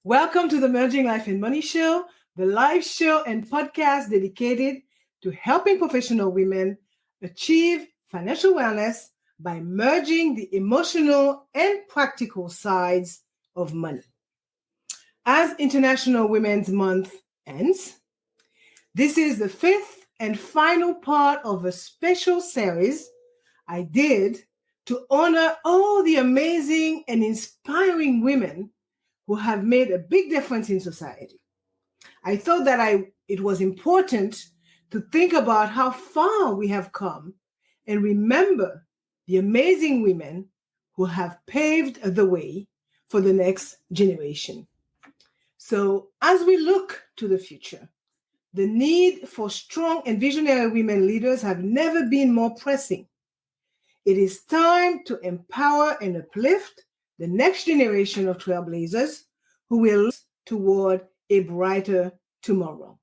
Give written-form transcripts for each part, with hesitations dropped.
Welcome to the Merging Life and Money Show, the live show and podcast dedicated to helping professional women achieve financial wellness by merging the emotional and practical sides of money. As International Women's Month ends, this is the fifth and final part of a special series I did to honor all the amazing and inspiring women who have made a big difference in society. I thought that it was important to think about how far we have come and remember the amazing women who have paved the way for the next generation. So as we look to the future, the need for strong and visionary women leaders have never been more pressing. It is time to empower and uplift the next generation of trailblazers who will look toward a brighter tomorrow.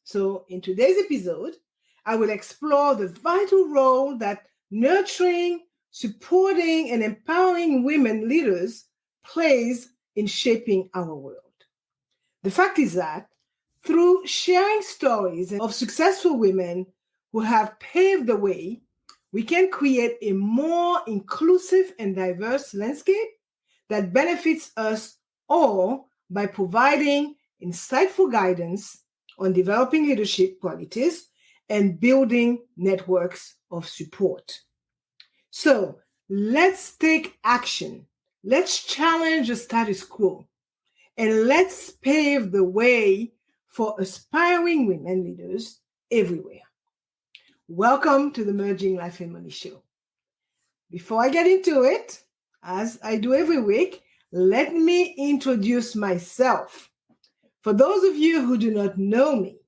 So in today's episode, I will explore the vital role that nurturing, supporting, and empowering women leaders plays in shaping our world. The fact is that through sharing stories of successful women who have paved the way, we can create a more inclusive and diverse landscape that benefits us all by providing insightful guidance on developing leadership qualities and building networks of support. So let's take action. Let's challenge the status quo, and let's pave the way for aspiring women leaders everywhere. Welcome to the Merging Life and Money Show. Before I get into it, as I do every week, let me introduce myself. For those of you who do not know me,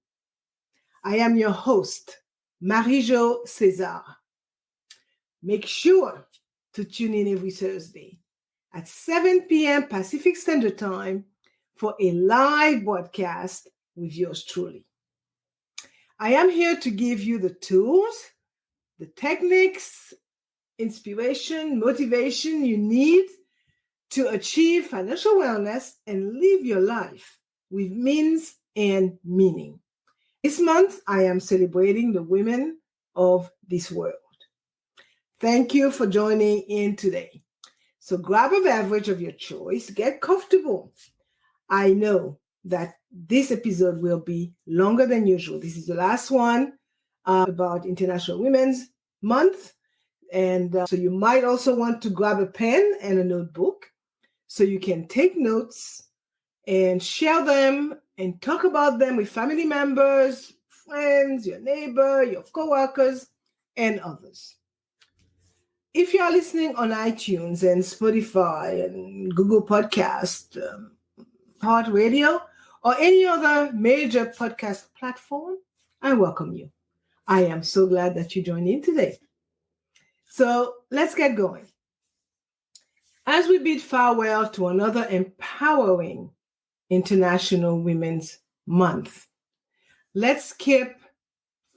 I am your host, Marie-Jo César. Make sure to tune in every Thursday at 7 p.m. Pacific Standard Time for a live broadcast with yours truly. I am here to give you the tools, the techniques, inspiration, motivation you need to achieve financial wellness and live your life with means and meaning. This month, I am celebrating the women of this world. Thank you for joining in today. So grab a beverage of your choice, get comfortable. I know that this episode will be longer than usual. This is the last one about International Women's Month. And so you might also want to grab a pen and a notebook so you can take notes and share them and talk about them with family members, friends, your neighbor, your coworkers, and others. If you are listening on iTunes and Spotify and Google Podcast, Heart Radio, or any other major podcast platform, I welcome you. I am so glad that you joined in today. So let's get going. As we bid farewell to another empowering International Women's Month, let's keep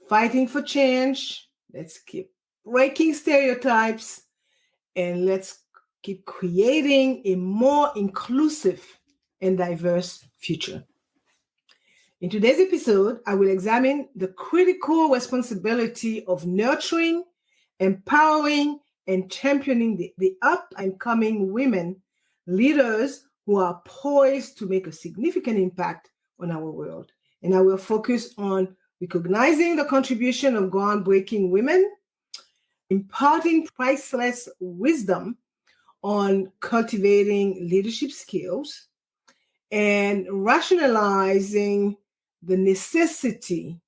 fighting for change. Let's keep breaking stereotypes, and let's keep creating a more inclusive and diverse future. In today's episode, I will examine the critical responsibility of nurturing, empowering, and championing the up-and-coming women leaders who are poised to make a significant impact on our world. And I will focus on recognizing the contribution of groundbreaking women, imparting priceless wisdom on cultivating leadership skills, and rationalizing the necessity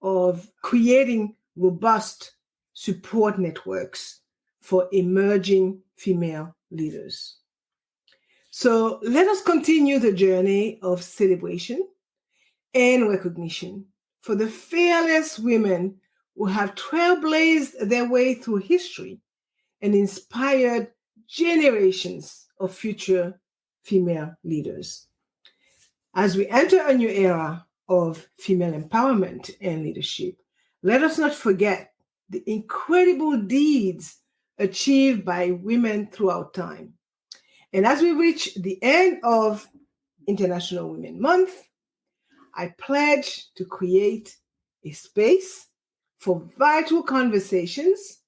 of creating robust support networks for emerging female leaders. So let us continue the journey of celebration and recognition for the fearless women who have trailblazed their way through history and inspired generations of future female leaders. As we enter a new era of female empowerment and leadership, let us not forget the incredible deeds achieved by women throughout time. And as we reach the end of International Women Month, I pledge to create a space for vital conversations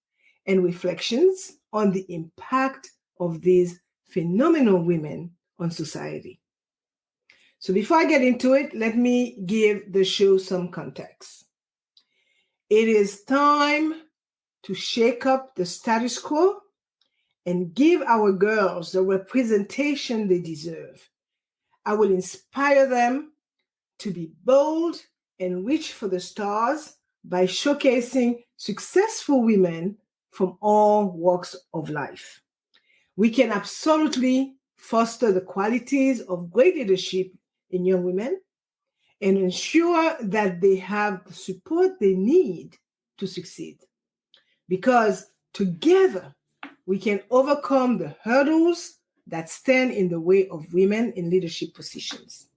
and reflections on the impact of these phenomenal women on society. So before I get into it, let me give the show some context. It is time to shake up the status quo and give our girls the representation they deserve. I will inspire them to be bold and reach for the stars by showcasing successful women from all walks of life. We can absolutely foster the qualities of great leadership in young women and ensure that they have the support they need to succeed. Because together, we can overcome the hurdles that stand in the way of women in leadership positions.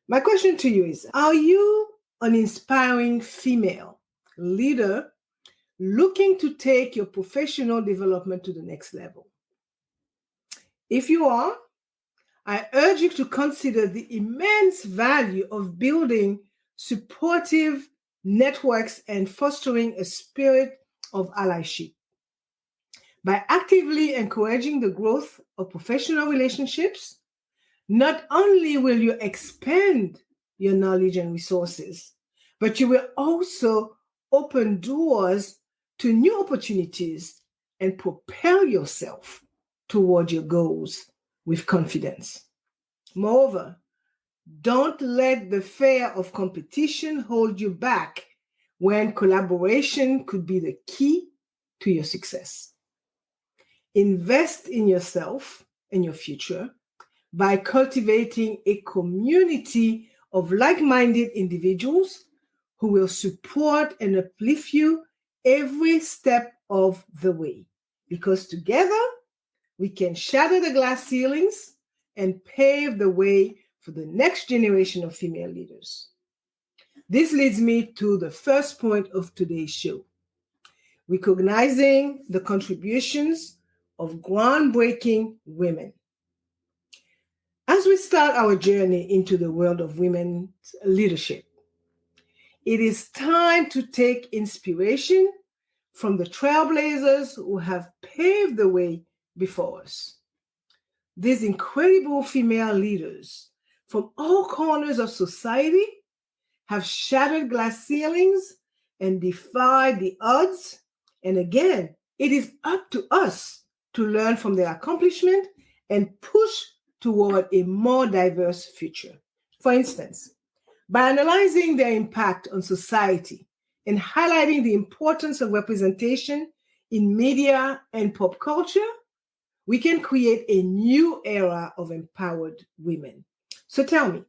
My question to you is, are you an inspiring female leader looking to take your professional development to the next level? If you are, I urge you to consider the immense value of building supportive networks and fostering a spirit of allyship. By actively encouraging the growth of professional relationships, not only will you expand your knowledge and resources, but you will also open doors to new opportunities and propel yourself toward your goals with confidence. Moreover, don't let the fear of competition hold you back when collaboration could be the key to your success. Invest in yourself and your future by cultivating a community of like-minded individuals who will support and uplift you every step of the way. Because together, we can shatter the glass ceilings and pave the way for the next generation of female leaders. This leads me to the first point of today's show: recognizing the contributions of groundbreaking women. As we start our journey into the world of women's leadership, it is time to take inspiration from the trailblazers who have paved the way before us. These incredible female leaders from all corners of society have shattered glass ceilings and defied the odds. And again, it is up to us to learn from their accomplishment and push toward a more diverse future. For instance, by analyzing their impact on society and highlighting the importance of representation in media and pop culture, we can create a new era of empowered women. So tell me,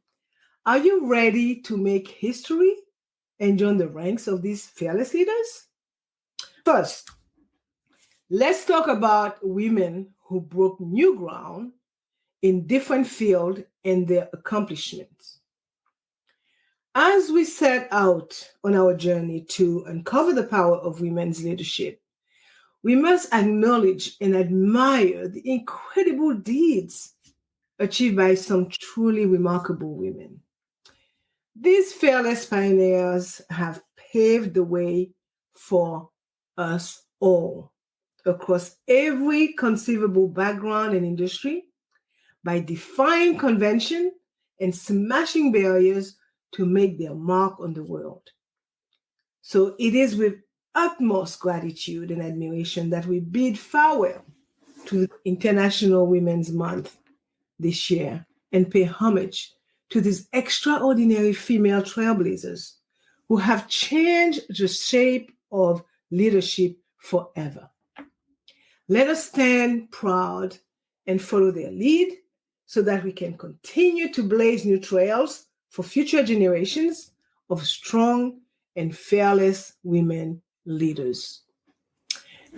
are you ready to make history and join the ranks of these fearless leaders? First, let's talk about women who broke new ground in different fields and their accomplishments. As we set out on our journey to uncover the power of women's leadership, we must acknowledge and admire the incredible deeds achieved by some truly remarkable women. These fearless pioneers have paved the way for us all across every conceivable background and industry by defying convention and smashing barriers to make their mark on the world. So it is with utmost gratitude and admiration that we bid farewell to International Women's Month this year and pay homage to these extraordinary female trailblazers who have changed the shape of leadership forever. Let us stand proud and follow their lead so that we can continue to blaze new trails for future generations of strong and fearless women leaders.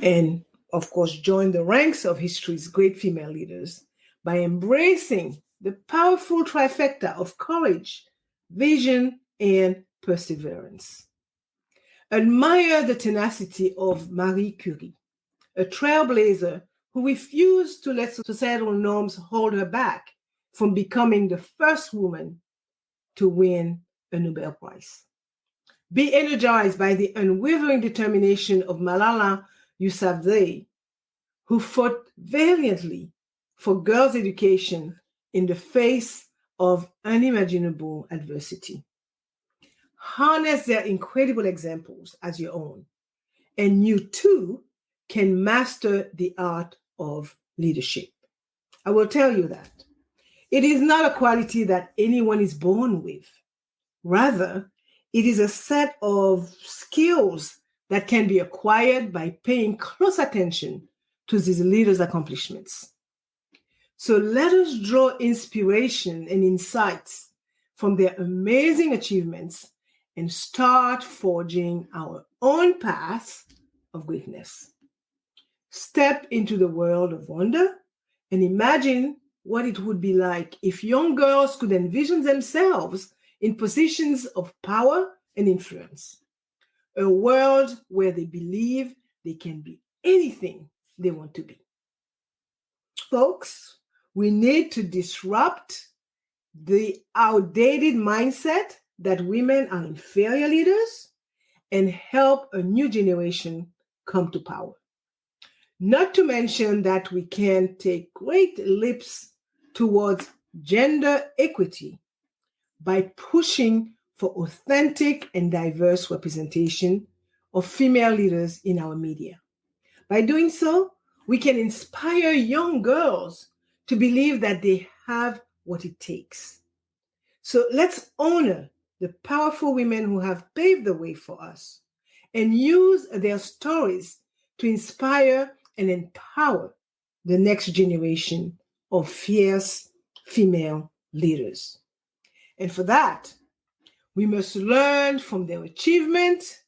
And of course, join the ranks of history's great female leaders by embracing the powerful trifecta of courage, vision, and perseverance. Admire the tenacity of Marie Curie, a trailblazer who refused to let societal norms hold her back from becoming the first woman to win a Nobel Prize. Be energized by the unwavering determination of Malala Yousafzai, who fought valiantly for girls' education in the face of unimaginable adversity. Harness their incredible examples as your own, and you too can master the art of leadership. I will tell you that it is not a quality that anyone is born with. Rather, it is a set of skills that can be acquired by paying close attention to these leaders' accomplishments. So let us draw inspiration and insights from their amazing achievements and start forging our own path of greatness. Step into the world of wonder and imagine what it would be like if young girls could envision themselves in positions of power and influence. A world where they believe they can be anything they want to be. Folks, we need to disrupt the outdated mindset that women are inferior leaders and help a new generation come to power. Not to mention that we can take great leaps towards gender equity by pushing for authentic and diverse representation of female leaders in our media. By doing so, we can inspire young girls to believe that they have what it takes. So let's honor the powerful women who have paved the way for us and use their stories to inspire and empower the next generation of fierce female leaders. And for that, we must learn from their achievements,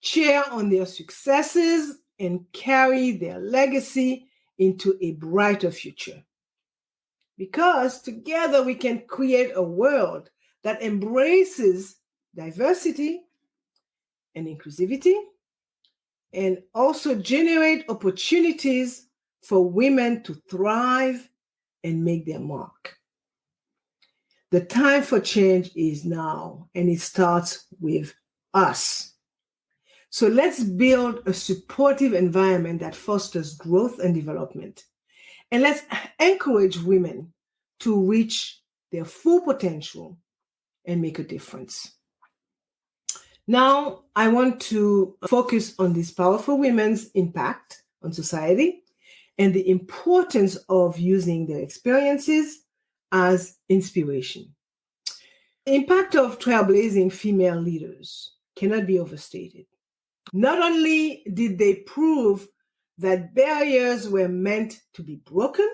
cheer on their successes, and carry their legacy into a brighter future. Because together we can create a world that embraces diversity and inclusivity and also generate opportunities for women to thrive and make their mark. The time for change is now, and it starts with us. So let's build a supportive environment that fosters growth and development. And let's encourage women to reach their full potential and make a difference. Now, I want to focus on these powerful women's impact on society and the importance of using their experiences as inspiration. The impact of trailblazing female leaders cannot be overstated. Not only did they prove that barriers were meant to be broken,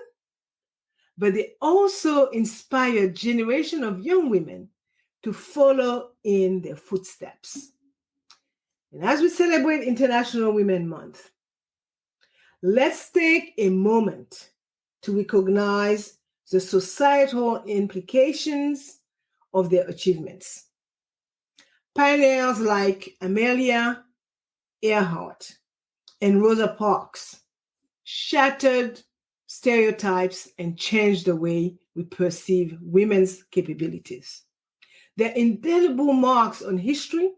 but they also inspired a generation of young women to follow in their footsteps. And as we celebrate International Women's Month, let's take a moment to recognize the societal implications of their achievements. Pioneers like Amelia Earhart and Rosa Parks shattered stereotypes and changed the way we perceive women's capabilities. Their indelible marks on history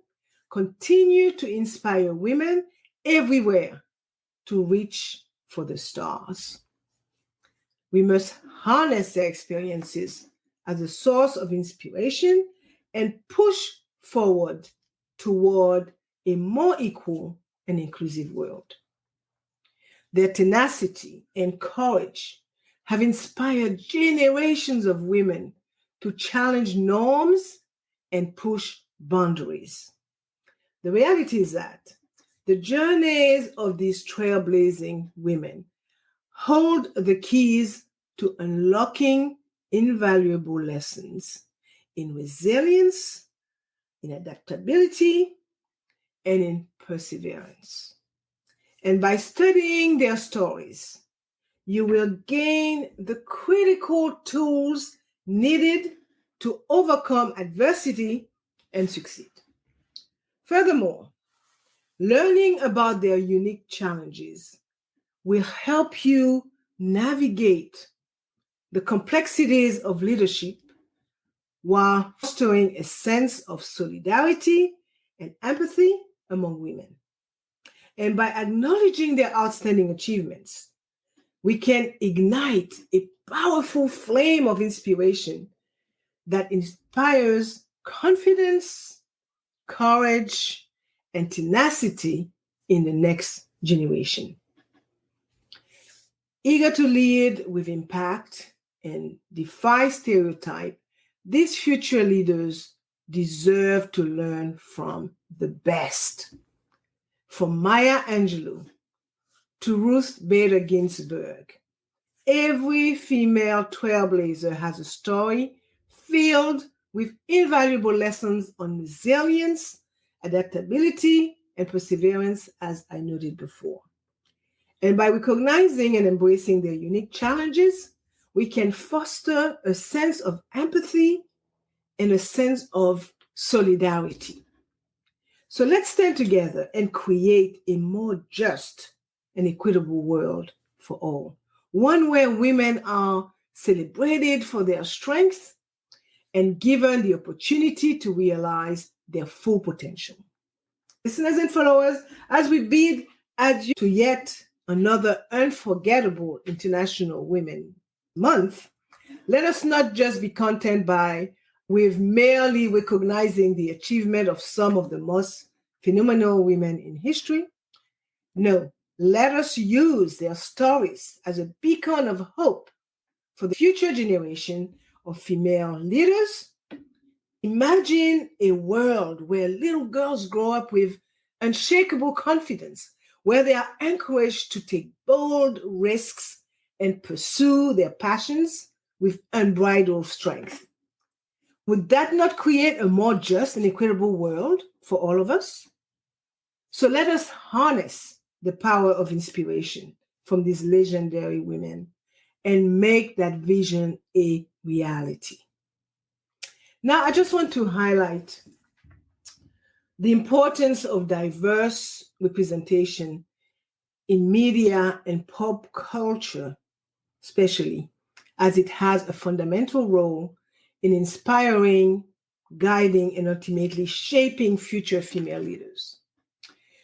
continue to inspire women everywhere to reach for the stars. We must harness their experiences as a source of inspiration and push forward toward a more equal and inclusive world. Their tenacity and courage have inspired generations of women to challenge norms and push boundaries. The reality is that the journeys of these trailblazing women hold the keys to unlocking invaluable lessons in resilience, in adaptability, and in perseverance. And by studying their stories, you will gain the critical tools needed to overcome adversity and succeed. Furthermore, learning about their unique challenges will help you navigate the complexities of leadership while fostering a sense of solidarity and empathy among women. And by acknowledging their outstanding achievements, we can ignite a powerful flame of inspiration that inspires confidence, courage, and tenacity in the next generation. Eager to lead with impact and defy stereotype, these future leaders deserve to learn from the best. From Maya Angelou to Ruth Bader Ginsburg, every female trailblazer has a story filled with invaluable lessons on resilience, adaptability, and perseverance, as I noted before. And by recognizing and embracing their unique challenges, we can foster a sense of empathy and a sense of solidarity. So let's stand together and create a more just and equitable world for all. One where women are celebrated for their strengths and given the opportunity to realize their full potential. Listeners and followers, as we bid adieu to yet another unforgettable International Women's Month, let us not just be content with merely recognizing the achievement of some of the most phenomenal women in history. No, let us use their stories as a beacon of hope for the future generation of female leaders. Imagine a world where little girls grow up with unshakable confidence, where they are encouraged to take bold risks and pursue their passions with unbridled strength. Would that not create a more just and equitable world for all of us? So let us harness the power of inspiration from these legendary women and make that vision a reality. Now, I just want to highlight the importance of diverse representation in media and pop culture, especially, as it has a fundamental role in inspiring, guiding, and ultimately shaping future female leaders.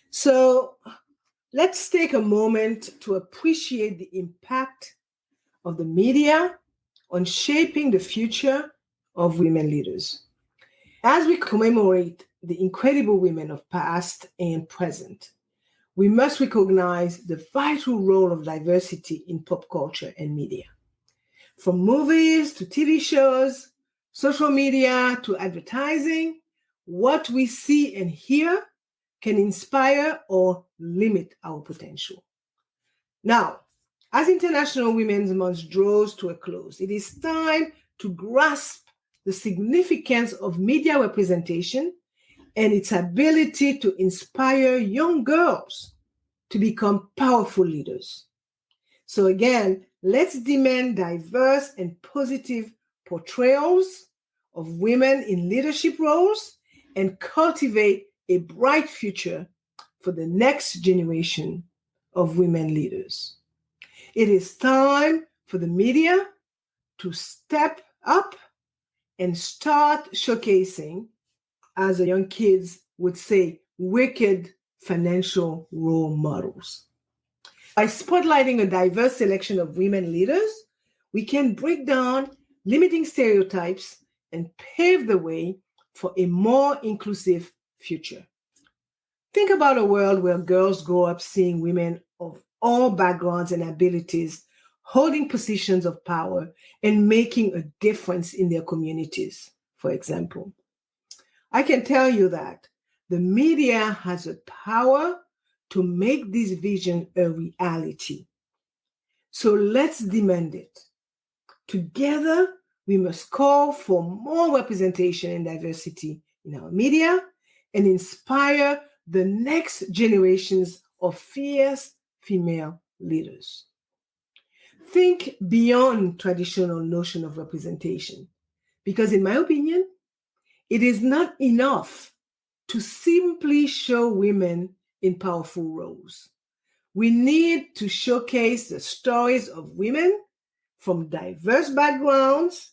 So let's take a moment to appreciate the impact of the media on shaping the future of women leaders. As we commemorate the incredible women of past and present, we must recognize the vital role of diversity in pop culture and media. From movies to TV shows, social media to advertising, what we see and hear can inspire or limit our potential. Now, as International Women's Month draws to a close, it is time to grasp the significance of media representation and its ability to inspire young girls to become powerful leaders. So again, let's demand diverse and positive portrayals of women in leadership roles and cultivate a bright future for the next generation of women leaders. It is time for the media to step up and start showcasing, as the young kids would say, wicked financial role models. By spotlighting a diverse selection of women leaders, we can break down limiting stereotypes and pave the way for a more inclusive future. Think about a world where girls grow up seeing women of all backgrounds and abilities holding positions of power and making a difference in their communities, for example. I can tell you that the media has a power to make this vision a reality. So let's demand it. Together, we must call for more representation and diversity in our media and inspire the next generations of fierce female leaders. Think beyond traditional notion of representation, because in my opinion, it is not enough to simply show women in powerful roles. We need to showcase the stories of women from diverse backgrounds,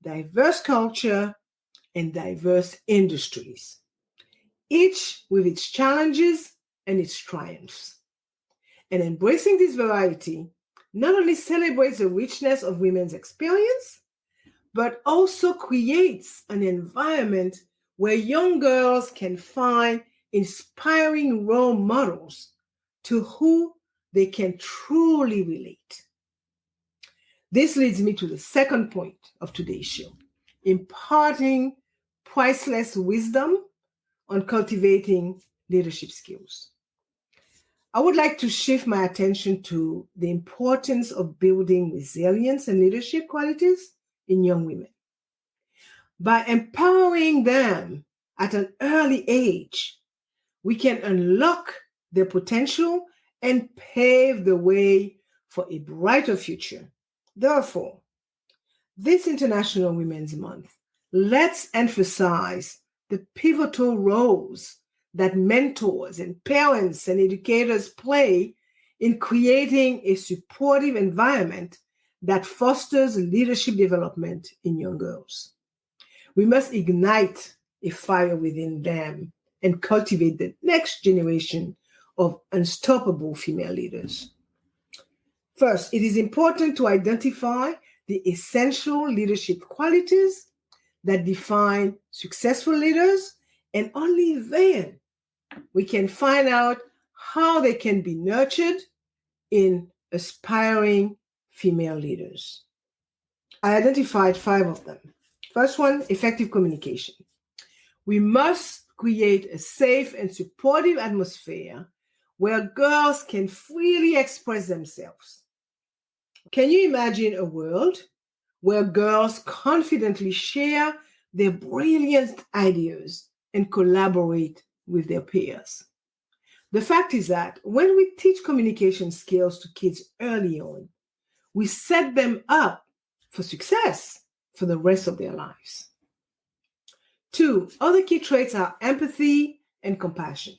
diverse culture, and diverse industries, each with its challenges and its triumphs. And embracing this variety not only celebrates the richness of women's experience, but also creates an environment where young girls can find inspiring role models to who they can truly relate. This leads me to the second point of today's show, imparting priceless wisdom on cultivating leadership skills. I would like to shift my attention to the importance of building resilience and leadership qualities in young women. By empowering them at an early age, we can unlock their potential and pave the way for a brighter future. Therefore, this International Women's Month, let's emphasize the pivotal roles that mentors and parents and educators play in creating a supportive environment that fosters leadership development in young girls. We must ignite a fire within them and cultivate the next generation of unstoppable female leaders. First, it is important to identify the essential leadership qualities that define successful leaders, and only then we can find out how they can be nurtured in aspiring female leaders. I identified 5 of them. First one, effective communication. We must create a safe and supportive atmosphere where girls can freely express themselves. Can you imagine a world where girls confidently share their brilliant ideas and collaborate with their peers? The fact is that when we teach communication skills to kids early on, we set them up for success for the rest of their lives. 2, other key traits are empathy and compassion.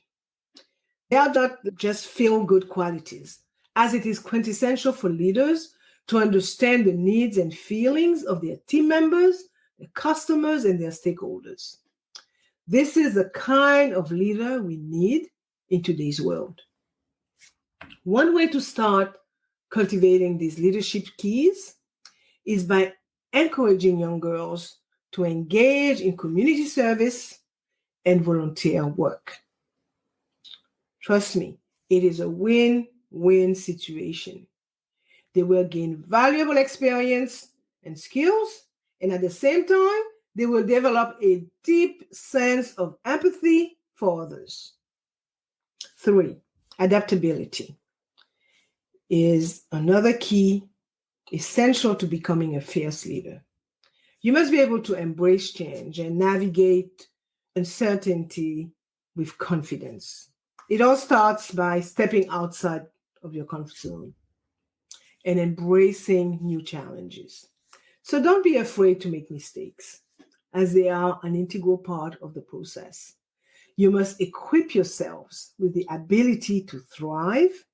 They are not just feel-good qualities, as it is quintessential for leaders to understand the needs and feelings of their team members, their customers, and their stakeholders. This is the kind of leader we need in today's world. One way to start cultivating these leadership keys is by encouraging young girls to engage in community service and volunteer work. Trust me, it is a win-win situation. They will gain valuable experience and skills, and at the same time, they will develop a deep sense of empathy for others. 3, adaptability is another key essential to becoming a fierce leader. You must be able to embrace change and navigate uncertainty with confidence. It all starts by stepping outside of your comfort zone and embracing new challenges. So don't be afraid to make mistakes, as they are an integral part of the process. You must equip yourselves with the ability to thrive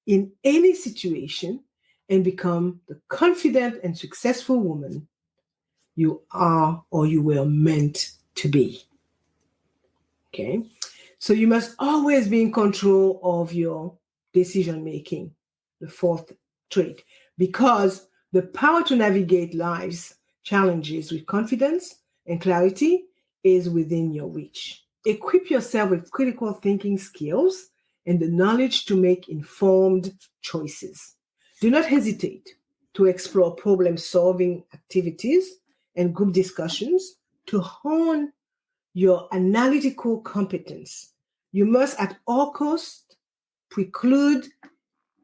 in any situation and become the confident and successful woman you are or you were meant to be. Okay? So you must always be in control of your decision making, the 4th trait, because the power to navigate life's challenges with confidence and clarity is within your reach. Equip yourself with critical thinking skills and the knowledge to make informed choices. Do not hesitate to explore problem-solving activities and group discussions to hone your analytical competence. You must at all costs preclude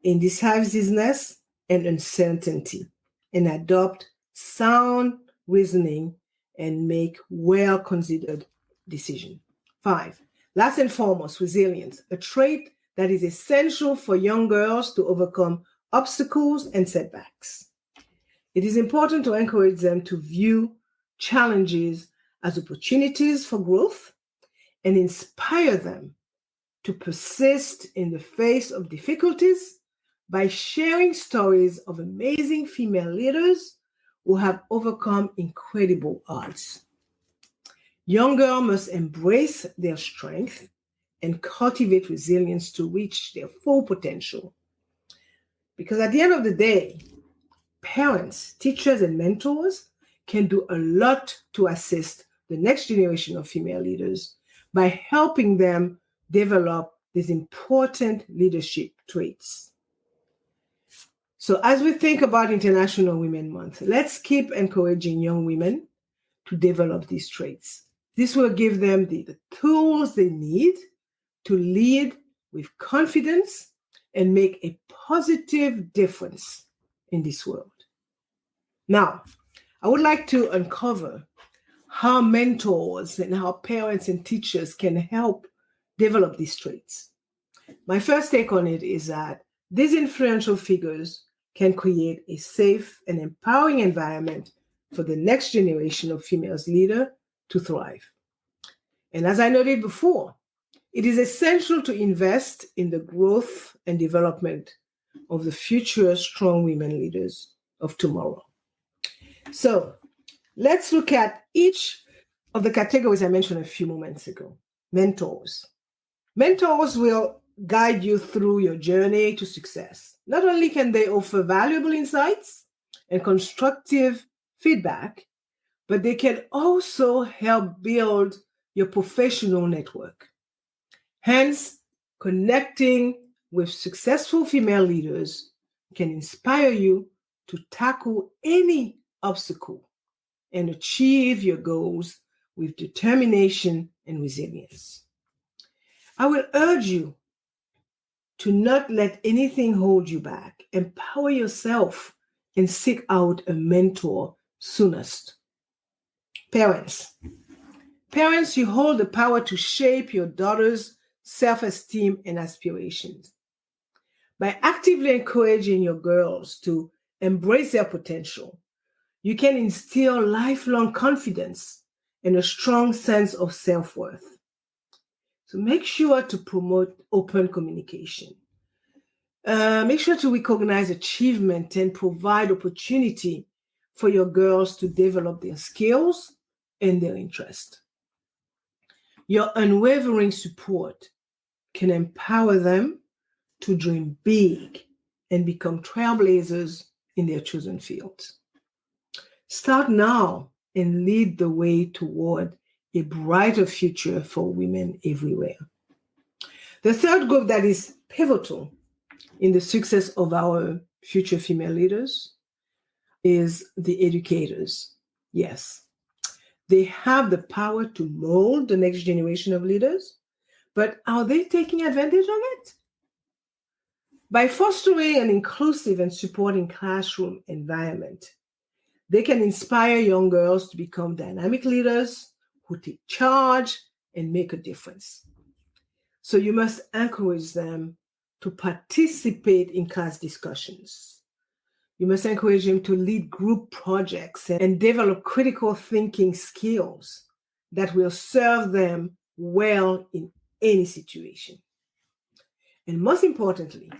indecisiveness and uncertainty and adopt sound reasoning and make well-considered decisions. 5, last and foremost, resilience, a trait that is essential for young girls to overcome obstacles and setbacks. It is important to encourage them to view challenges as opportunities for growth and inspire them to persist in the face of difficulties by sharing stories of amazing female leaders who have overcome incredible odds. Young girls must embrace their strength and cultivate resilience to reach their full potential. Because at the end of the day, parents, teachers, and mentors can do a lot to assist the next generation of female leaders by helping them develop these important leadership traits. So as we think about International Women's Month, let's keep encouraging young women to develop these traits. This will give them the tools they need to lead with confidence and make a positive difference in this world. Now, I would like to uncover how mentors and how parents and teachers can help develop these traits. My first take on it is that these influential figures can create a safe and empowering environment for the next generation of female leaders to thrive. And as I noted before, it is essential to invest in the growth and development of the future strong women leaders of tomorrow. So let's look at each of the categories I mentioned a few moments ago. Mentors. Mentors will guide you through your journey to success. Not only can they offer valuable insights and constructive feedback, but they can also help build your professional network. Hence, connecting with successful female leaders can inspire you to tackle any obstacle and achieve your goals with determination and resilience. I will urge you to not let anything hold you back. Empower yourself and seek out a mentor soonest. Parents, you hold the power to shape your daughter's self-esteem and aspirations. By actively encouraging your girls to embrace their potential, you can instill lifelong confidence and a strong sense of self-worth. So make sure to promote open communication. Make sure to recognize achievement and provide opportunity for your girls to develop their skills and their interest. Your unwavering support can empower them to dream big and become trailblazers in their chosen fields. Start now and lead the way toward a brighter future for women everywhere. The third group that is pivotal in the success of our future female leaders is the educators. Yes, they have the power to mold the next generation of leaders, but are they taking advantage of it? By fostering an inclusive and supporting classroom environment, they can inspire young girls to become dynamic leaders who take charge and make a difference. So you must encourage them to participate in class discussions. You must encourage them to lead group projects and develop critical thinking skills that will serve them well in any situation. And most importantly,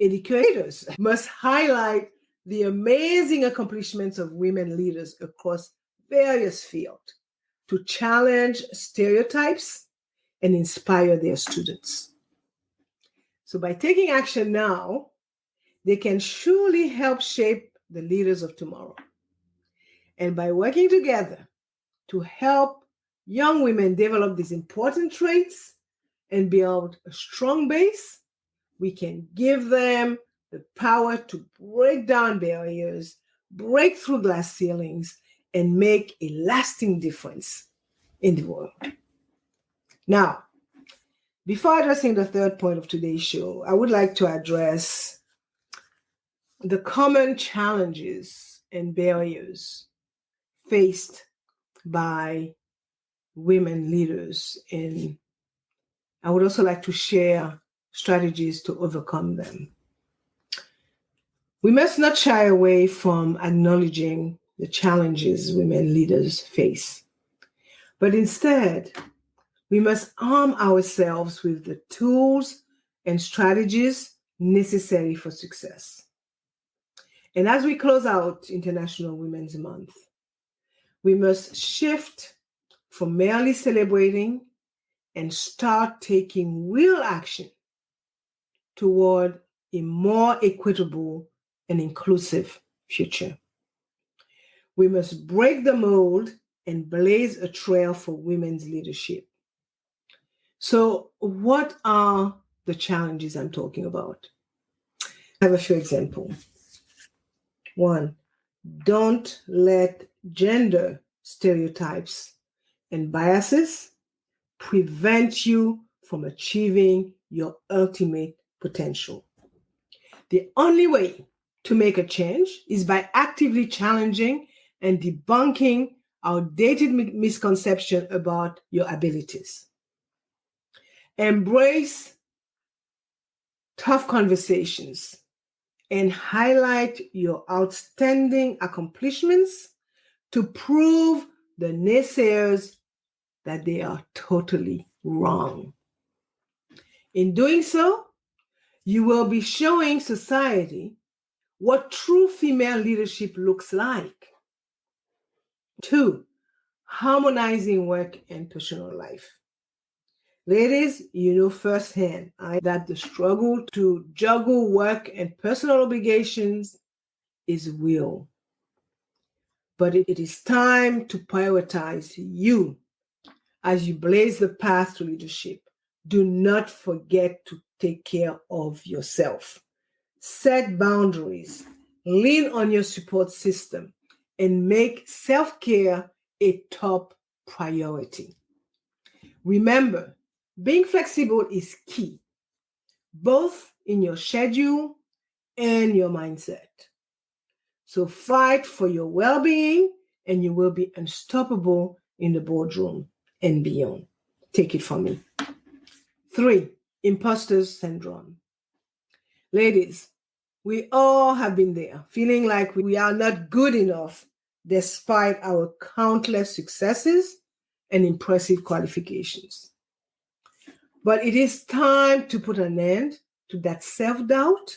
educators must highlight the amazing accomplishments of women leaders across various fields to challenge stereotypes and inspire their students. So by taking action now, they can surely help shape the leaders of tomorrow. And by working together to help young women develop these important traits and build a strong base, we can give them the power to break down barriers, break through glass ceilings, and make a lasting difference in the world. Now, before addressing the third point of today's show, I would like to address the common challenges and barriers faced by women leaders. And I would also like to share strategies to overcome them. We must not shy away from acknowledging the challenges women leaders face, but instead, we must arm ourselves with the tools and strategies necessary for success. And as we close out International Women's Month, we must shift from merely celebrating and start taking real action toward a more equitable and inclusive future. We must break the mold and blaze a trail for women's leadership. So, what are the challenges I'm talking about? I have a few examples. 1, don't let gender stereotypes and biases prevent you from achieving your ultimate potential. The only way to make a change is by actively challenging and debunking outdated misconceptions about your abilities. Embrace tough conversations and highlight your outstanding accomplishments to prove the naysayers that they are totally wrong. In doing so, you will be showing society what true female leadership looks like. 2, harmonizing work and personal life. Ladies, you know firsthand that the struggle to juggle work and personal obligations is real. But it is time to prioritize you as you blaze the path to leadership. Do not forget to take care of yourself. Set boundaries, lean on your support system, and make self-care a top priority. Remember, being flexible is key, both in your schedule and your mindset. So fight for your well-being, and you will be unstoppable in the boardroom and beyond. Take it from me. 3, imposter syndrome. Ladies, we all have been there, feeling like we are not good enough despite our countless successes and impressive qualifications. But it is time to put an end to that self-doubt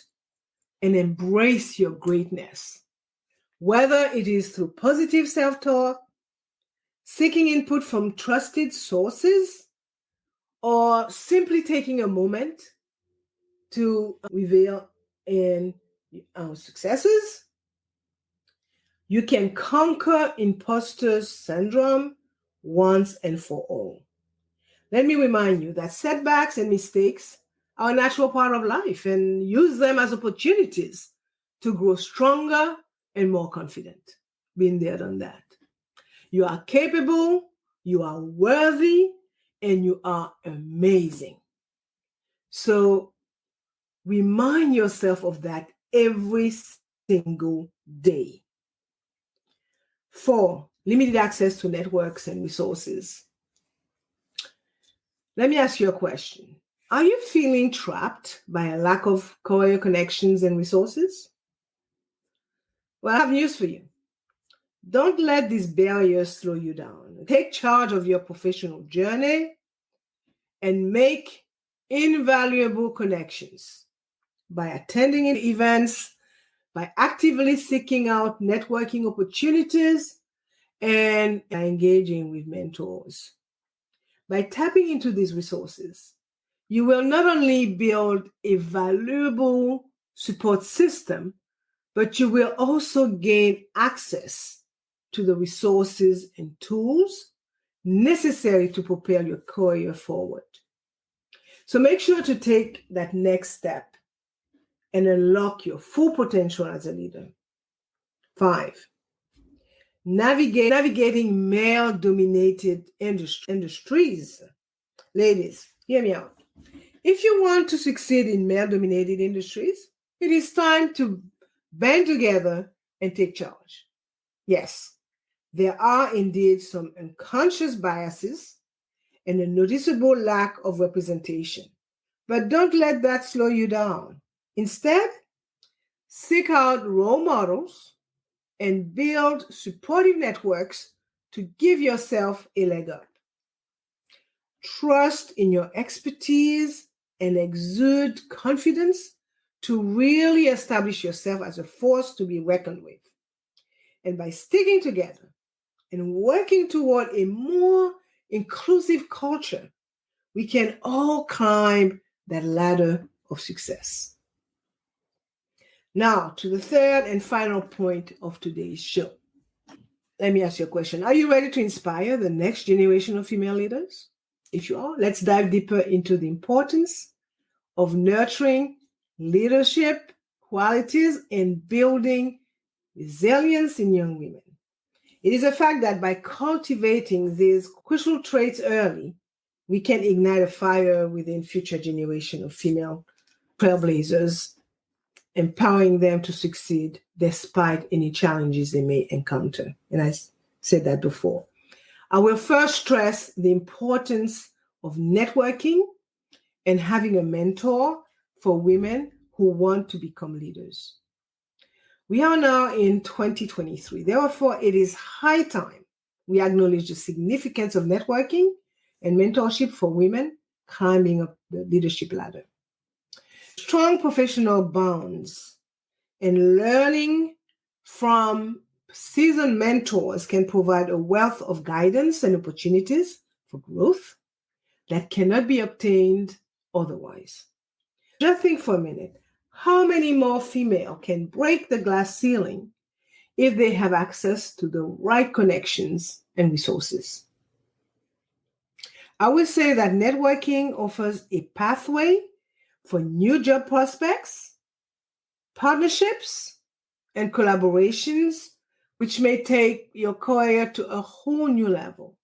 and embrace your greatness. Whether it is through positive self-talk, seeking input from trusted sources, or simply taking a moment to reveal in our successes, you can conquer imposter syndrome once and for all. Let me remind you that setbacks and mistakes are a natural part of life, and use them as opportunities to grow stronger and more confident. Been there, done that. You are capable, you are worthy, and you are amazing. So remind yourself of that every single day. 4, limited access to networks and resources. Let me ask you a question. Are you feeling trapped by a lack of career connections and resources? Well, I have news for you. Don't let these barriers slow you down. Take charge of your professional journey and make invaluable connections by attending events, by actively seeking out networking opportunities, and engaging with mentors. By tapping into these resources, you will not only build a valuable support system, but you will also gain access to the resources and tools necessary to propel your career forward. So make sure to take that next step and unlock your full potential as a leader. 5, navigating male-dominated industries. Ladies, hear me out. If you want to succeed in male-dominated industries, it is time to band together and take charge. Yes, there are indeed some unconscious biases and a noticeable lack of representation, but don't let that slow you down. Instead, seek out role models and build supportive networks to give yourself a leg up. Trust in your expertise and exude confidence to really establish yourself as a force to be reckoned with. And by sticking together and working toward a more inclusive culture, we can all climb that ladder of success. Now, to the third and final point of today's show. Let me ask you a question. Are you ready to inspire the next generation of female leaders? If you are, let's dive deeper into the importance of nurturing leadership qualities and building resilience in young women. It is a fact that by cultivating these crucial traits early, we can ignite a fire within future generation of female trailblazers, empowering them to succeed despite any challenges they may encounter. And I said that before. I will first stress the importance of networking and having a mentor for women who want to become leaders. We are now in 2023. Therefore, it is high time we acknowledge the significance of networking and mentorship for women climbing up the leadership ladder. Strong professional bonds and learning from seasoned mentors can provide a wealth of guidance and opportunities for growth that cannot be obtained otherwise. Just think for a minute. How many more females can break the glass ceiling if they have access to the right connections and resources? I would say that networking offers a pathway for new job prospects, partnerships, and collaborations, which may take your career to a whole new level.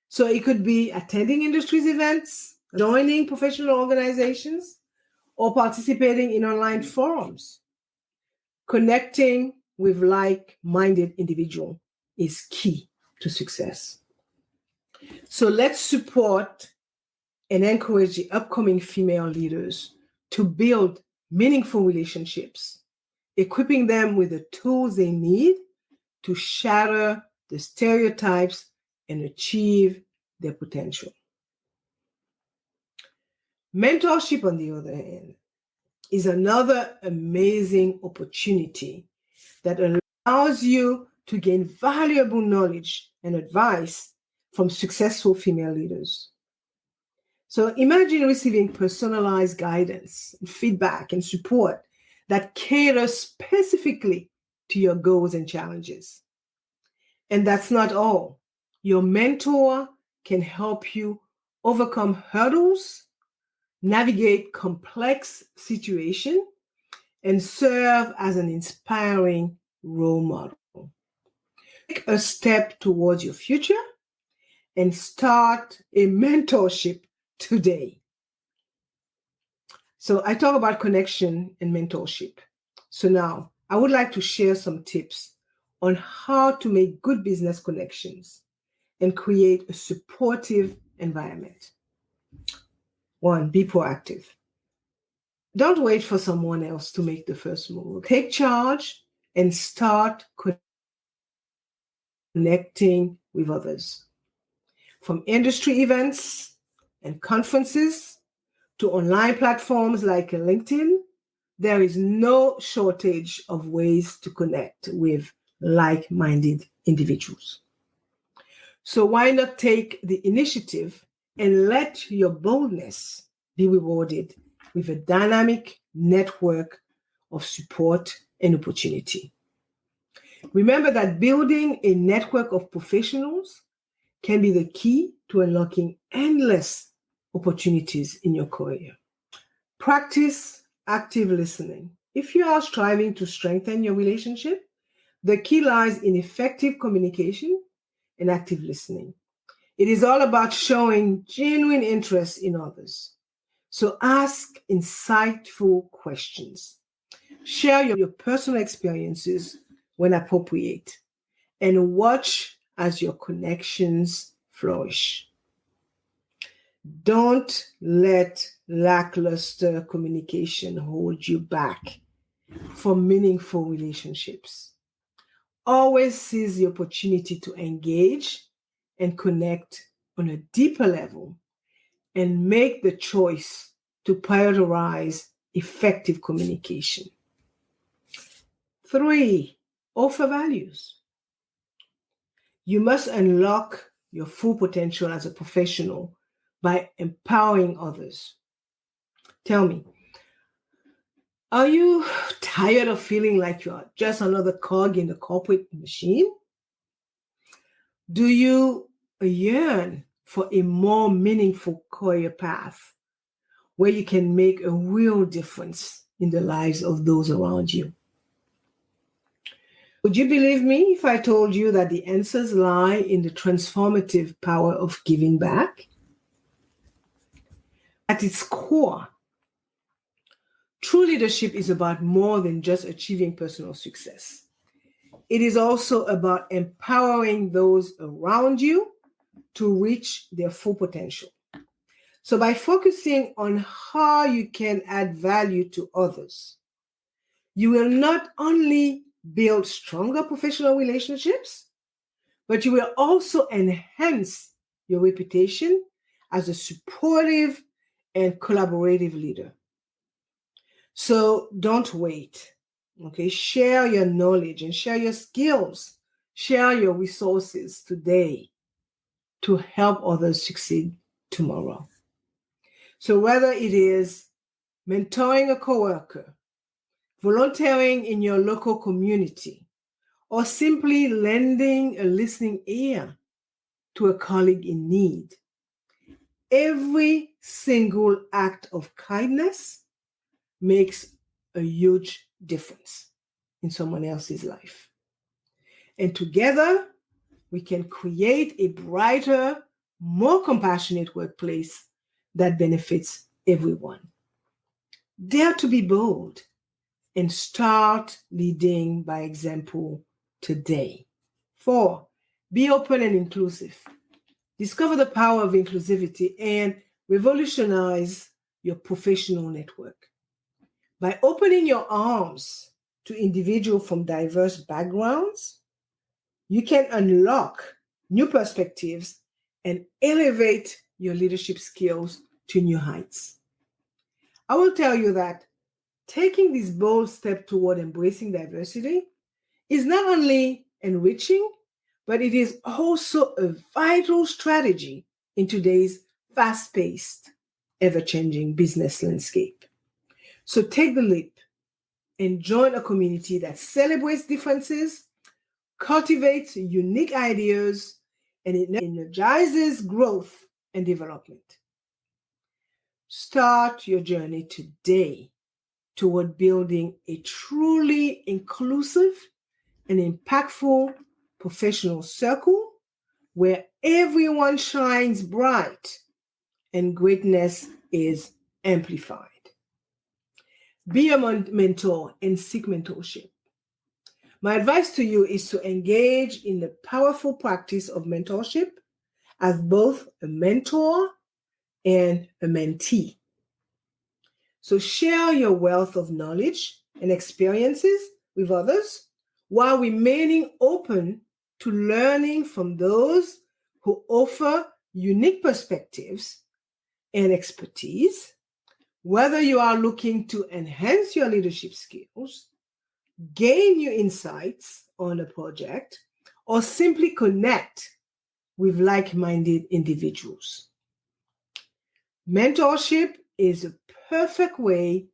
So it could be attending industries events, joining professional organizations, or participating in online forums. Connecting with like-minded individuals is key to success. So let's support and encourage the upcoming female leaders to build meaningful relationships, equipping them with the tools they need to shatter the stereotypes and achieve their potential. Mentorship, on the other hand, is another amazing opportunity that allows you to gain valuable knowledge and advice from successful female leaders. So imagine receiving personalized guidance, feedback, and support that caters specifically to your goals and challenges. And that's not all. Your mentor can help you overcome hurdles, navigate complex situations, and serve as an inspiring role model. Take a step towards your future and start a mentorship today. So I talk about connection and mentorship. So now I would like to share some tips on how to make good business connections and create a supportive environment. 1, be proactive. Don't wait for someone else to make the first move. Take charge and start connecting with others. From industry events and conferences to online platforms like LinkedIn, there is no shortage of ways to connect with like-minded individuals. So why not take the initiative and let your boldness be rewarded with a dynamic network of support and opportunity? Remember that building a network of professionals can be the key to unlocking endless opportunities in your career. Practice active listening. If you are striving to strengthen your relationship, the key lies in effective communication and active listening. It is all about showing genuine interest in others. So ask insightful questions. Share your personal experiences when appropriate, and watch as your connections flourish. Don't let lackluster communication hold you back from meaningful relationships. Always seize the opportunity to engage and connect on a deeper level, and make the choice to prioritize effective communication. 3, offer values. You must unlock your full potential as a professional by empowering others. Tell me, are you tired of feeling like you are just another cog in the corporate machine? Do you yearn for a more meaningful career path where you can make a real difference in the lives of those around you? Would you believe me if I told you that the answers lie in the transformative power of giving back? At its core, true leadership is about more than just achieving personal success. It is also about empowering those around you to reach their full potential. So by focusing on how you can add value to others, you will not only build stronger professional relationships, but you will also enhance your reputation as a supportive and collaborative leader. So don't wait. Okay, share your knowledge and share your skills. Share your resources today to help others succeed tomorrow. So whether it is mentoring a coworker, volunteering in your local community, or simply lending a listening ear to a colleague in need, every single act of kindness makes a huge difference in someone else's life. And together, we can create a brighter, more compassionate workplace that benefits everyone. Dare to be bold and start leading by example today. 4, be open and inclusive. Discover the power of inclusivity and revolutionize your professional network. By opening your arms to individuals from diverse backgrounds, you can unlock new perspectives and elevate your leadership skills to new heights. I will tell you that taking this bold step toward embracing diversity is not only enriching, but it is also a vital strategy in today's fast-paced, ever-changing business landscape. So take the leap and join a community that celebrates differences, cultivates unique ideas, and it energizes growth and development. Start your journey today toward building a truly inclusive and impactful professional circle where everyone shines bright and greatness is amplified. Be a mentor and seek mentorship. My advice to you is to engage in the powerful practice of mentorship as both a mentor and a mentee. So share your wealth of knowledge and experiences with others while remaining open to learning from those who offer unique perspectives and expertise, whether you are looking to enhance your leadership skills, gain new insights on a project, or simply connect with like-minded individuals. Mentorship is a perfect way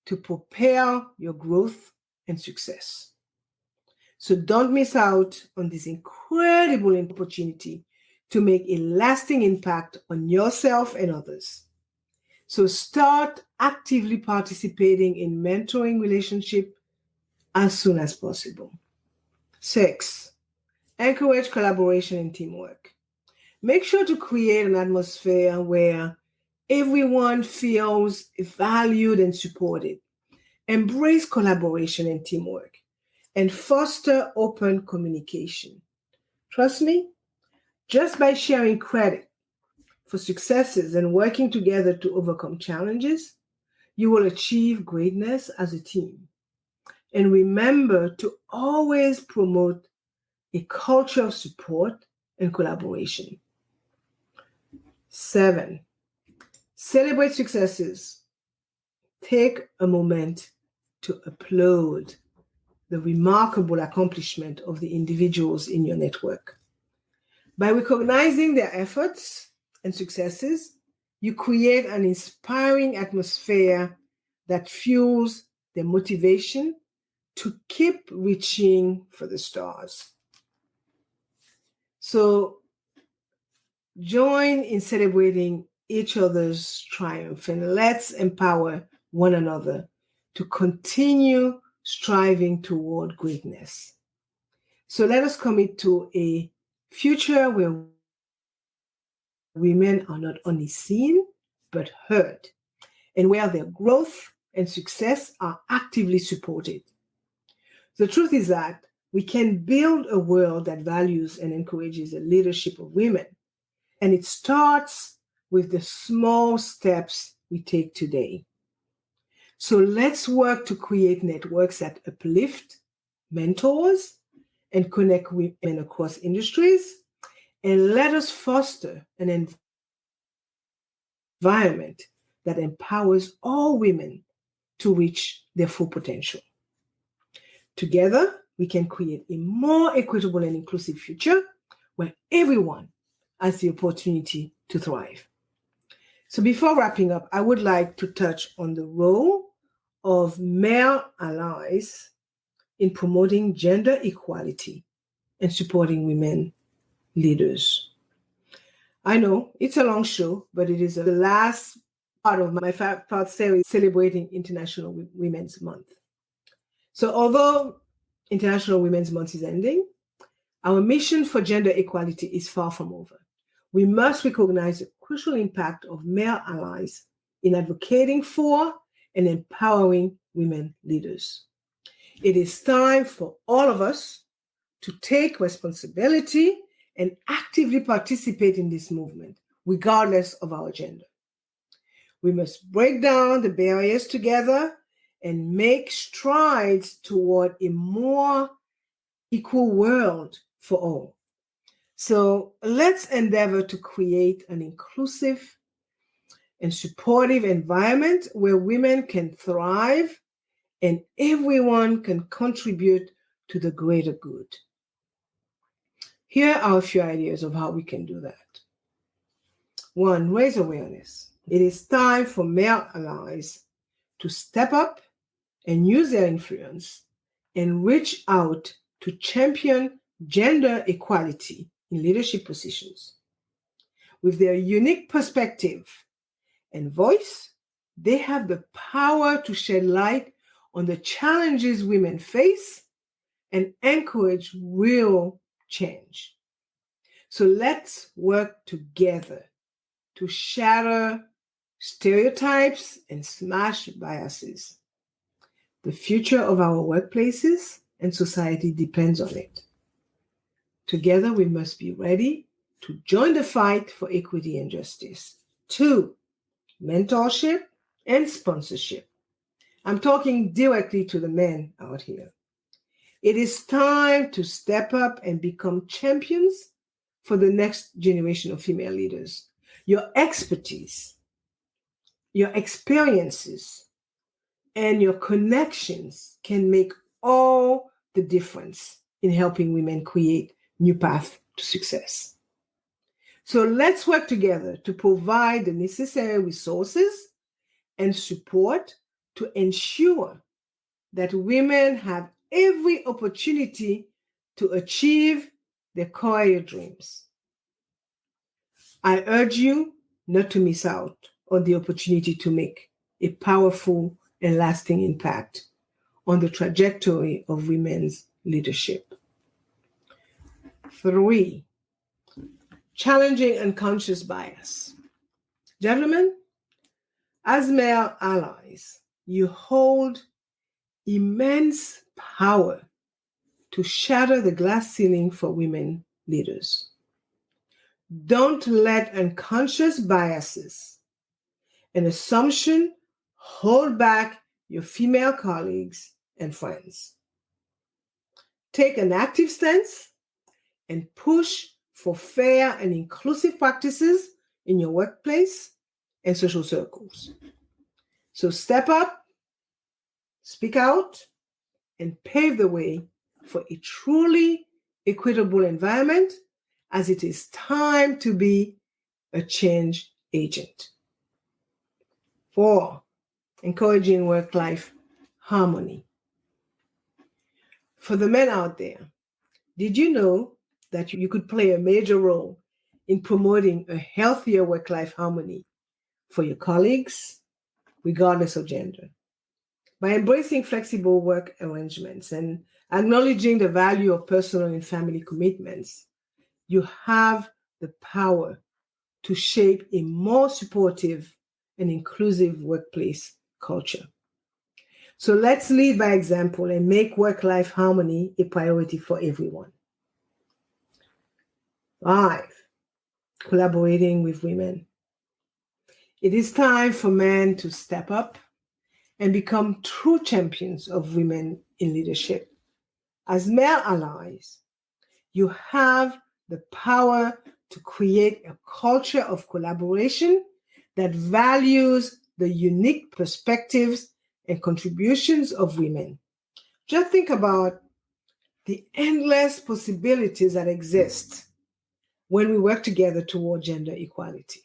to propel your growth and success. So don't miss out on this incredible opportunity to make a lasting impact on yourself and others. So start actively participating in mentoring relationship as soon as possible. 6, encourage collaboration and teamwork. Make sure to create an atmosphere where everyone feels valued and supported. Embrace collaboration and teamwork and foster open communication. Trust me, just by sharing credit for successes and working together to overcome challenges, you will achieve greatness as a team. And remember to always promote a culture of support and collaboration. 7, celebrate successes. take a moment to applaud the remarkable accomplishment of the individuals in your network. By recognizing their efforts and successes, you create an inspiring atmosphere that fuels their motivation to keep reaching for the stars. So join in celebrating each other's triumph, and let's empower one another to continue striving toward greatness. So let us commit to a future where women are not only seen, but heard, and where their growth and success are actively supported. The truth is that we can build a world that values and encourages the leadership of women, and it starts with the small steps we take today. So let's work to create networks that uplift, mentors, and connect women across industries, and let us foster an environment that empowers all women to reach their full potential. Together, we can create a more equitable and inclusive future where everyone has the opportunity to thrive. So before wrapping up, I would like to touch on the role of male allies in promoting gender equality and supporting women leaders. I know it's a long show, but it is the last part of my 5-part series celebrating International Women's Month. So although International Women's Month is ending, our mission for gender equality is far from over. We must recognize the crucial impact of male allies in advocating for and empowering women leaders. It is time for all of us to take responsibility and actively participate in this movement, regardless of our gender. We must break down the barriers together and make strides toward a more equal world for all. So let's endeavor to create an inclusive and supportive environment where women can thrive and everyone can contribute to the greater good. Here are a few ideas of how we can do that. 1, raise awareness. It is time for male allies to step up and use their influence and reach out to champion gender equality in leadership positions. With their unique perspective and voice, they have the power to shed light on the challenges women face and encourage real change. So let's work together to shatter stereotypes and smash biases. The future of our workplaces and society depends on it. Together, we must be ready to join the fight for equity and justice. 2, mentorship and sponsorship. I'm talking directly to the men out here. It is time to step up and become champions for the next generation of female leaders. Your expertise, your experiences, and your connections can make all the difference in helping women create new paths to success. So let's work together to provide the necessary resources and support to ensure that women have every opportunity to achieve their career dreams. I urge you not to miss out on the opportunity to make a powerful and lasting impact on the trajectory of women's leadership. 3, challenging unconscious bias. Gentlemen, as male allies, you hold immense power to shatter the glass ceiling for women leaders. Don't let unconscious biases and assumption hold back your female colleagues and friends. Take an active stance and push for fair and inclusive practices in your workplace and social circles. So step up, speak out, and pave the way for a truly equitable environment, as it is time to be a change agent. 4, encouraging work-life harmony. For the men out there, did you know that you could play a major role in promoting a healthier work-life harmony for your colleagues, regardless of gender? By embracing flexible work arrangements and acknowledging the value of personal and family commitments, you have the power to shape a more supportive and inclusive workplace culture. So let's lead by example and make work-life harmony a priority for everyone. 5, collaborating with women. It is time for men to step up and become true champions of women in leadership. As male allies, you have the power to create a culture of collaboration that values the unique perspectives and contributions of women. Just think about the endless possibilities that exist when we work together toward gender equality.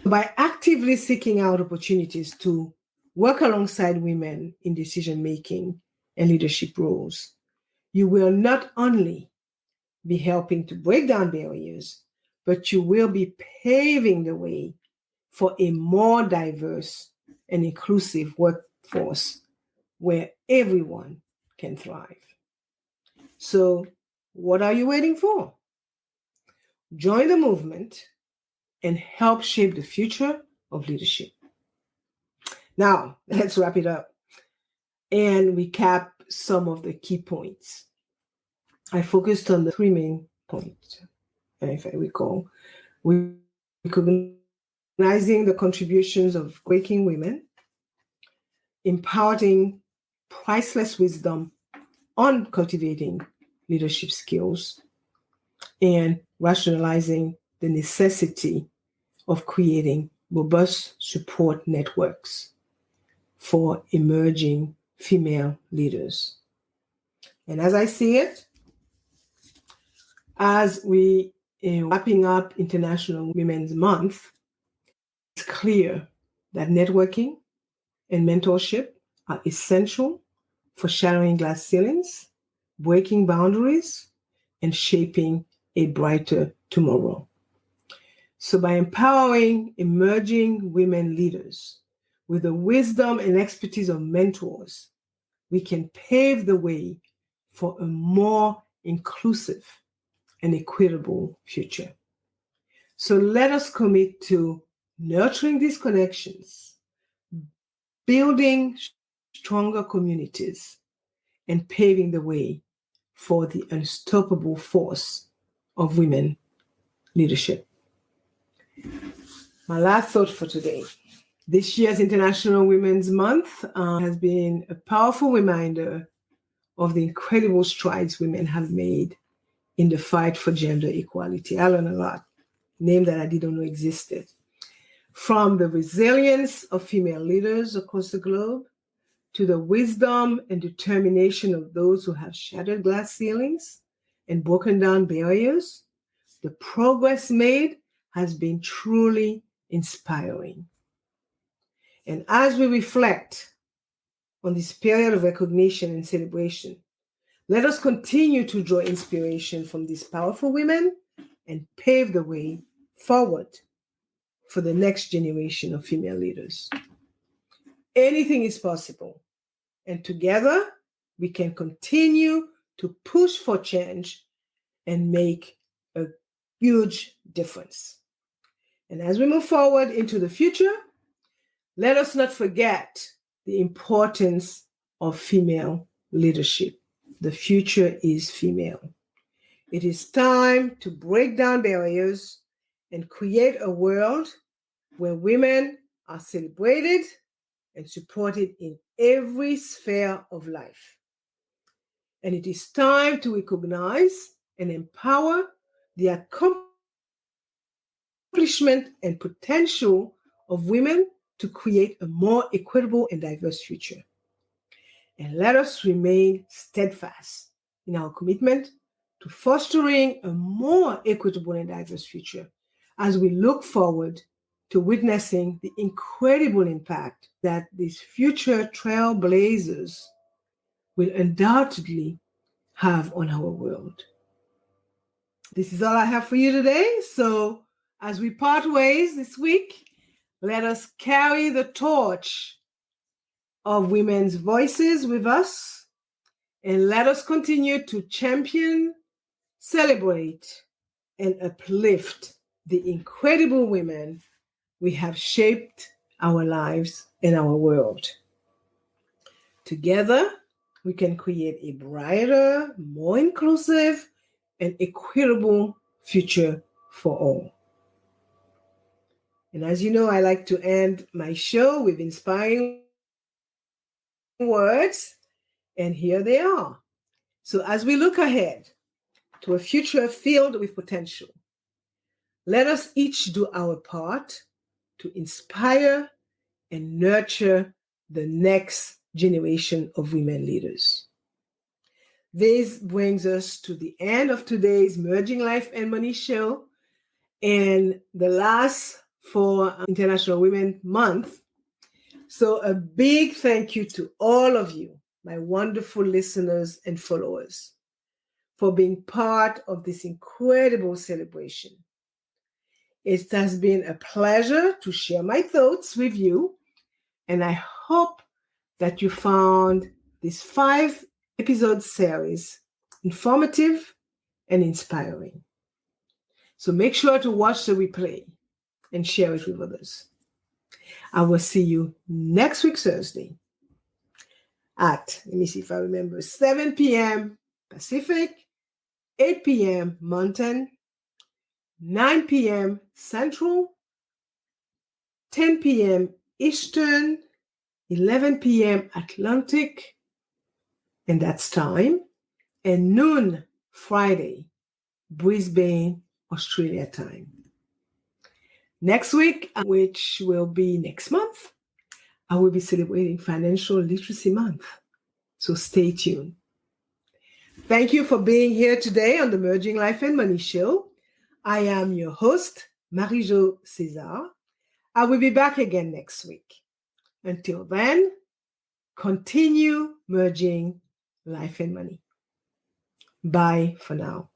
By actively seeking out opportunities to work alongside women in decision-making and leadership roles, you will not only be helping to break down barriers, but you will be paving the way for a more diverse and inclusive workforce where everyone can thrive. So, what are you waiting for? Join the movement and help shape the future of leadership. Now, let's wrap it up and recap some of the key points. I focused on the 3 main points, if I recall. Recognizing the contributions of working women, imparting priceless wisdom on cultivating leadership skills, and rationalizing the necessity of creating robust support networks for emerging female leaders. And as I see it, as we wrapping up International Women's Month, it's clear that networking and mentorship are essential for shattering glass ceilings, breaking boundaries, and shaping a brighter tomorrow. So by empowering emerging women leaders with the wisdom and expertise of mentors, we can pave the way for a more inclusive and equitable future. So let us commit to nurturing these connections, building stronger communities, and paving the way for the unstoppable force of women leadership. My last thought for today. This year's International Women's Month has been a powerful reminder of the incredible strides women have made in the fight for gender equality. I learned a lot, names that I didn't know existed. From the resilience of female leaders across the globe to the wisdom and determination of those who have shattered glass ceilings and broken down barriers, the progress made has been truly inspiring. And as we reflect on this period of recognition and celebration, let us continue to draw inspiration from these powerful women and pave the way forward for the next generation of female leaders. Anything is possible, and together we can continue to push for change and make a huge difference. And as we move forward into the future, let us not forget the importance of female leadership. The future is female. It is time to break down barriers and create a world where women are celebrated and supported in every sphere of life. And it is time to recognize and empower the accomplishment and potential of women to create a more equitable and diverse future. And let us remain steadfast in our commitment to fostering a more equitable and diverse future as we look forward to witnessing the incredible impact that these future trailblazers will undoubtedly have on our world. This is all I have for you today. So as we part ways this week, let us carry the torch of women's voices with us, and let us continue to champion, celebrate, and uplift the incredible women we have shaped our lives and our world. Together, we can create a brighter, more inclusive, and equitable future for all. And as you know, I like to end my show with inspiring words, and here they are. So as we look ahead to a future filled with potential, let us each do our part to inspire and nurture the next generation of women leaders. This brings us to the end of today's Merging Life and Money show, and the last for International Women's Month. So a big thank you to all of you, my wonderful listeners and followers, for being part of this incredible celebration. It has been a pleasure to share my thoughts with you, and I hope that you found this 5-episode series informative and inspiring. So make sure to watch the replay and share it with others. I will see you next week, Thursday at, let me see if I remember, 7 p.m. Pacific, 8 p.m. Mountain, 9 p.m. Central, 10 p.m. Eastern, 11 p.m. Atlantic, and that's time, and noon Friday, Brisbane, Australia time. Next week, which will be next month, I will be celebrating Financial Literacy Month. So stay tuned. Thank you for being here today on the Merging Life and Money show. I am your host, Marie-Jo César. I will be back again next week. Until then, continue merging life and money. Bye for now.